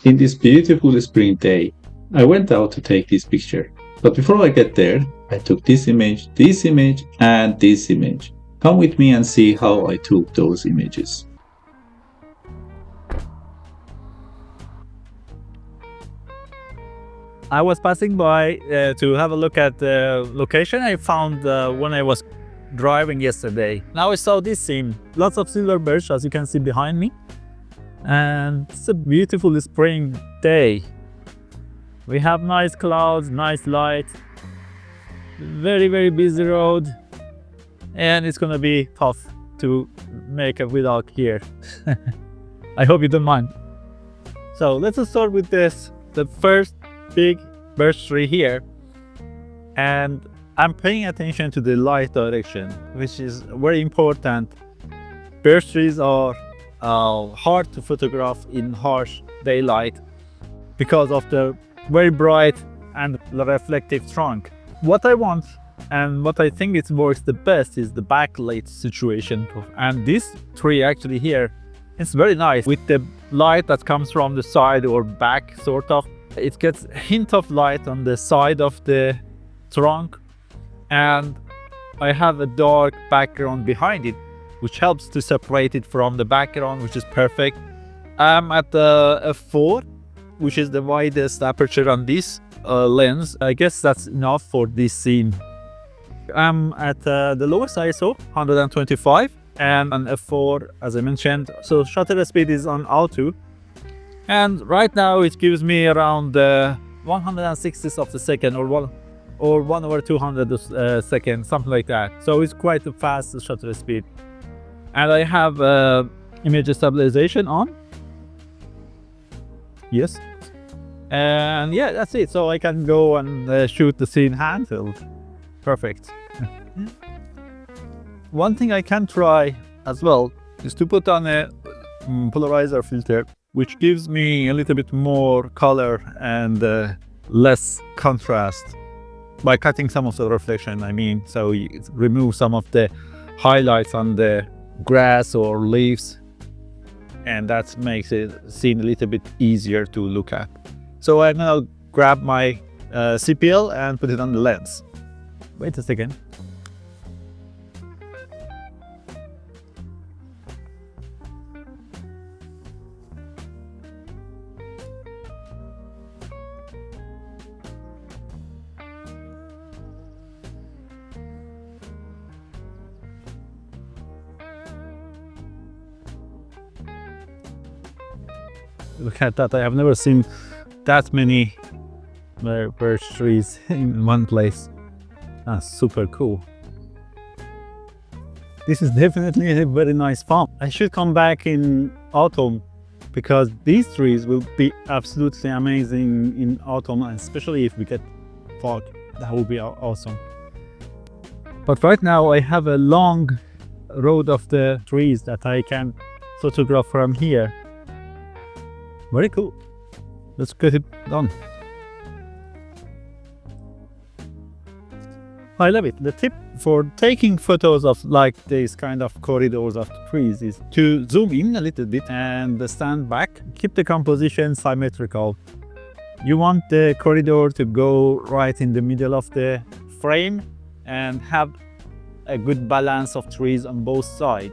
In this beautiful spring day, I went out to take this picture. But before I get there, I took this image, and this image. Come with me and see how I took those images. I was passing by to have a look at the location I found when I was driving yesterday. Now I saw this scene, lots of silver birch as you can see behind me, and it's a beautiful spring day. We have nice clouds, nice light, very busy road, and it's gonna be tough to make a vlog here. I hope you don't mind. So let's start with this, the first big birch tree here, and I'm paying attention to the light direction, which is very important. Birch trees are hard to photograph in harsh daylight because of the very bright and reflective trunk. What I want and what I think it works the best is the backlight situation, and this tree actually here, it's very nice with the light that comes from the side or back, sort of. It gets a hint of light on the side of the trunk, and I have a dark background behind it, which helps to separate it from the background, which is perfect. I'm at the f4, which is the widest aperture on this lens. I guess that's enough for this scene. I'm at the lowest ISO, 125, and on f4, as I mentioned. So shutter speed is on auto. And right now it gives me around 160th of the second, or 1/200 second, something like that. So it's quite a fast shutter speed. And I have image stabilization on. Yes. And yeah, that's it. So I can go and shoot the scene handheld. Perfect. One thing I can try as well is to put on a polarizer filter, which gives me a little bit more color and less contrast by cutting some of the reflection, I mean. So you remove some of the highlights on the grass or leaves, and that makes it scene a little bit easier to look at. So I'm gonna grab my CPL and put it on the lens. Wait a second. Look at that, I have never seen that many birch trees in one place. That's super cool. This is definitely a very nice farm. I should come back in autumn because these trees will be absolutely amazing in autumn, and especially if we get fog. That would be awesome. But right now I have a long road of the trees that I can photograph from here. Very cool. Let's get it done. I love it. The tip for taking photos of like these kind of corridors of the trees is to zoom in a little bit and stand back. Keep the composition symmetrical. You want the corridor to go right in the middle of the frame and have a good balance of trees on both sides.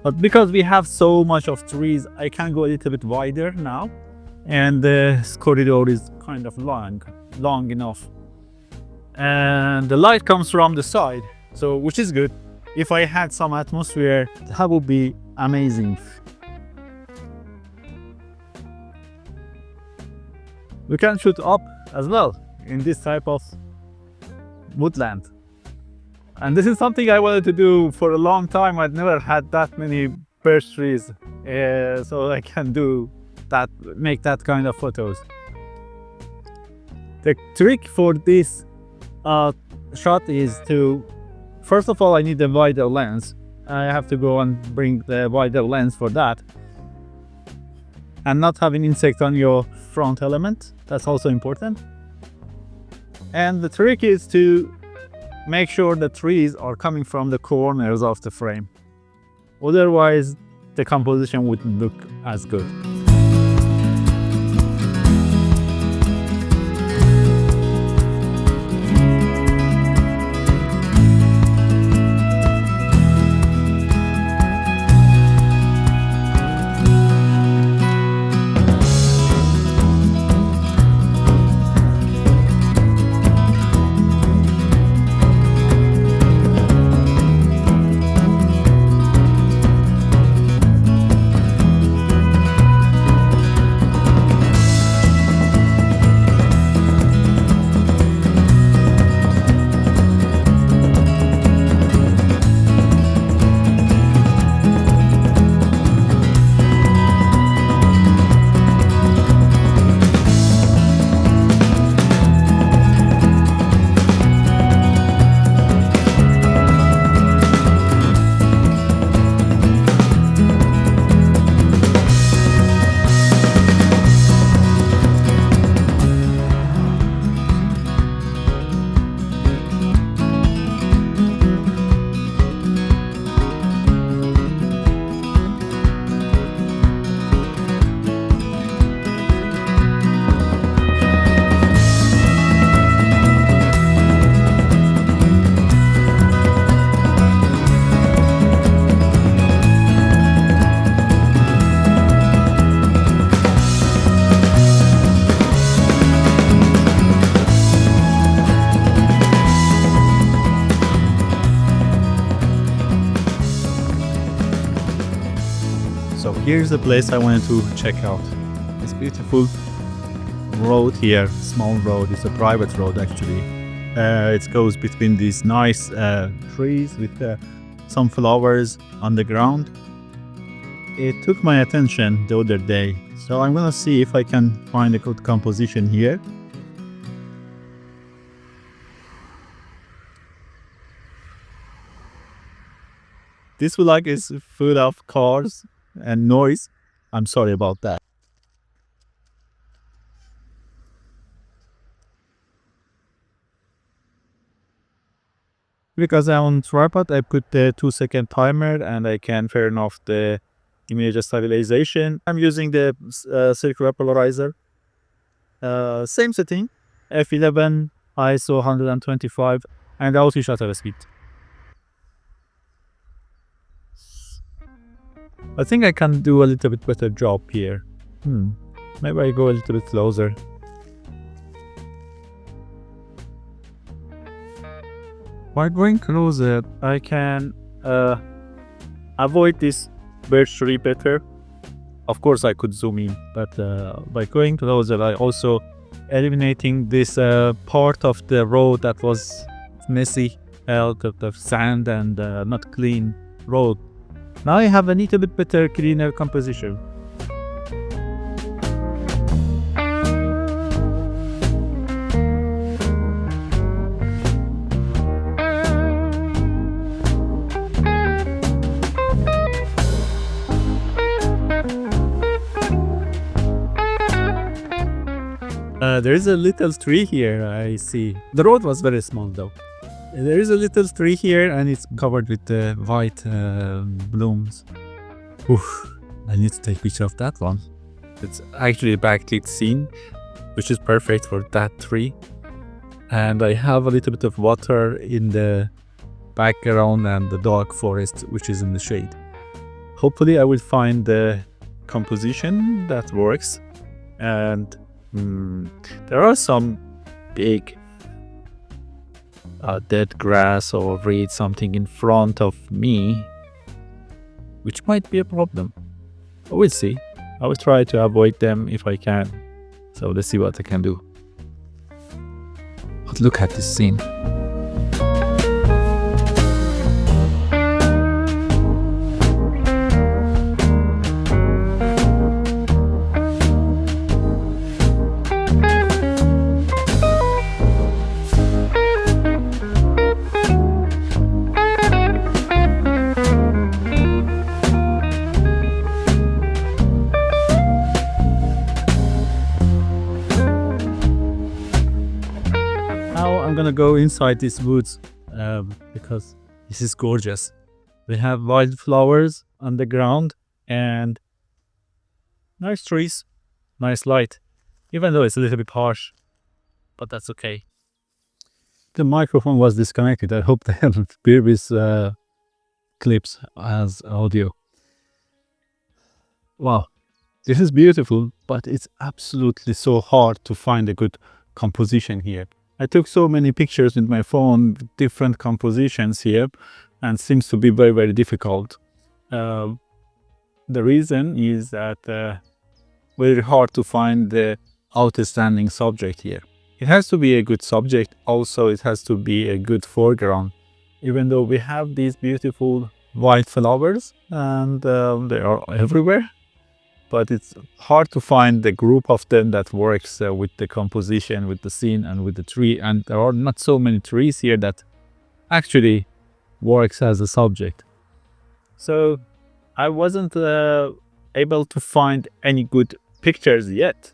But because we have so much of trees, I can go a little bit wider now. And the corridor is kind of long enough. And the light comes from the side, so which is good. If I had some atmosphere, that would be amazing. We can shoot up as well in this type of woodland. And this is something I wanted to do for a long time. I'd never had that many birch trees, so I can do that, make that kind of photos. The trick for this shot is to, first of all, I need a wider lens. I have to go and bring the wider lens for that. And not having insect on your front element, that's also important. And the trick is to make sure the trees are coming from the corners of the frame. Otherwise, the composition wouldn't look as good. Here's the place I wanted to check out. This beautiful road here, small road. It's a private road actually. It goes between these nice trees with some flowers on the ground. It took my attention the other day, so I'm gonna see if I can find a good composition here. This vlog is full of cars and noise. I'm sorry about that. Because I'm on tripod, I put the 2-second timer and I can turn off the image stabilization. I'm using the circular polarizer. Same setting, f11, ISO 125, and auto shutter speed. I think I can do a little bit better job here. Maybe I go a little bit closer. By going closer, I can avoid this birch tree better. Of course, I could zoom in, but by going closer, I also eliminating this part of the road that was messy, the sand and not clean road. Now I have a little bit better, cleaner composition. There is a little tree here, I see. The road was very small though. There is a little tree here and it's covered with white blooms. Oof, I need to take a picture of that one. It's actually a backlit scene, which is perfect for that tree. And I have a little bit of water in the background and the dark forest, which is in the shade. Hopefully I will find the composition that works. And there are some big dead grass or reed something in front of me, which might be a problem. But we'll see. I will try to avoid them if I can. So let's see what I can do. But look at this scene. I'm gonna go inside these woods because this is gorgeous. We have wildflowers on the ground and nice trees, nice light, even though it's a little bit harsh, but that's okay. The microphone was disconnected. I hope they have previous clips as audio. Wow, this is beautiful, but it's absolutely so hard to find a good composition here. I took so many pictures with my phone, different compositions here, and seems to be very, very difficult. The reason is that very hard to find the outstanding subject here. It has to be a good subject, also it has to be a good foreground. Even though we have these beautiful white flowers and they are everywhere, but it's hard to find the group of them that works with the composition, with the scene and with the tree. And there are not so many trees here that actually works as a subject. So I wasn't able to find any good pictures yet,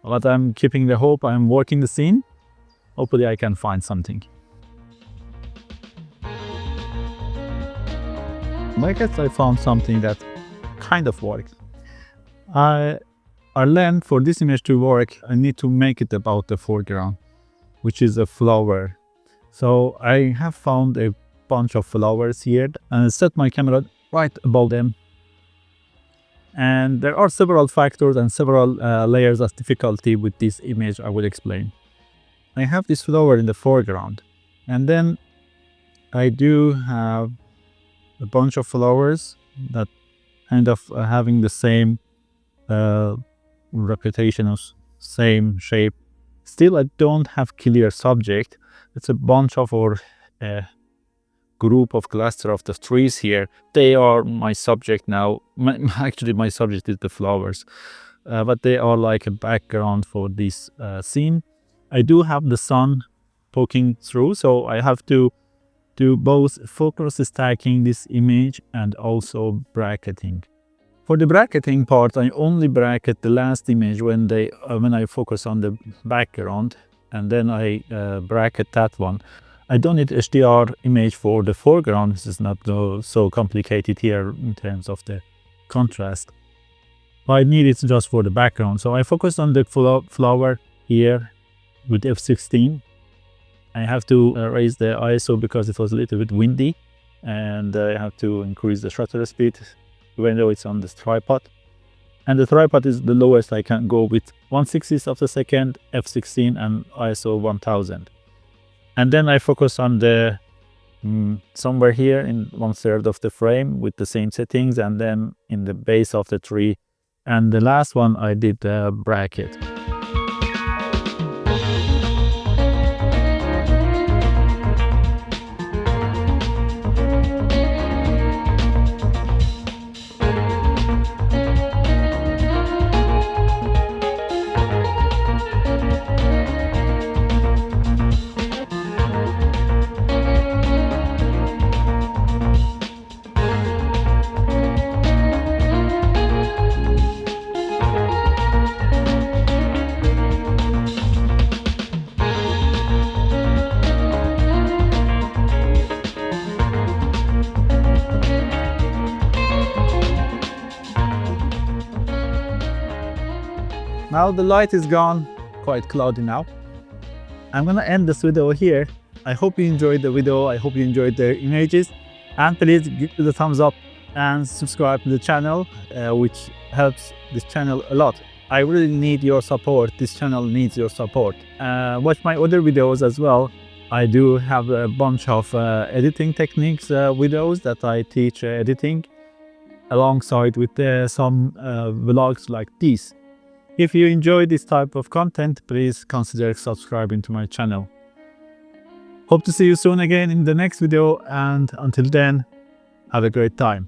but I'm keeping the hope. I'm working the scene. Hopefully I can find something. I guess I found something that kind of works. Our lens for this image to work, I need to make it about the foreground, which is a flower. So I have found a bunch of flowers here and set my camera right above them. And there are several factors and several layers of difficulty with this image I will explain. I have this flower in the foreground, and then I do have a bunch of flowers that kind of having the same reputation of same shape. Still, I don't have clear subject. It's a bunch of or group of cluster of the trees here. They are my subject now. Actually, my subject is the flowers, but they are like a background for this scene. I do have the sun poking through, so I have to do both focus stacking this image and also bracketing. For the bracketing part, I only bracket the last image when I focus on the background, and then I bracket that one. I don't need HDR image for the foreground. This is not so complicated here in terms of the contrast. But I need it just for the background. So I focused on the flower here with f16. I have to raise the ISO because it was a little bit windy, and I have to increase the shutter speed even though it's on this tripod. And the tripod is the lowest I can go with 1/60th of a second, f16 and ISO 1000. And then I focus on the somewhere here in 1/3 of the frame with the same settings, and then in the base of the tree. And the last one I did the bracket. Now the light is gone, quite cloudy now. I'm gonna end this video here. I hope you enjoyed the video. I hope you enjoyed the images. And please give it a thumbs up and subscribe to the channel, which helps this channel a lot. I really need your support. This channel needs your support. Watch my other videos as well. I do have a bunch of editing techniques videos that I teach editing alongside with some vlogs like this. If you enjoy this type of content, please consider subscribing to my channel. Hope to see you soon again in the next video, and until then, have a great time.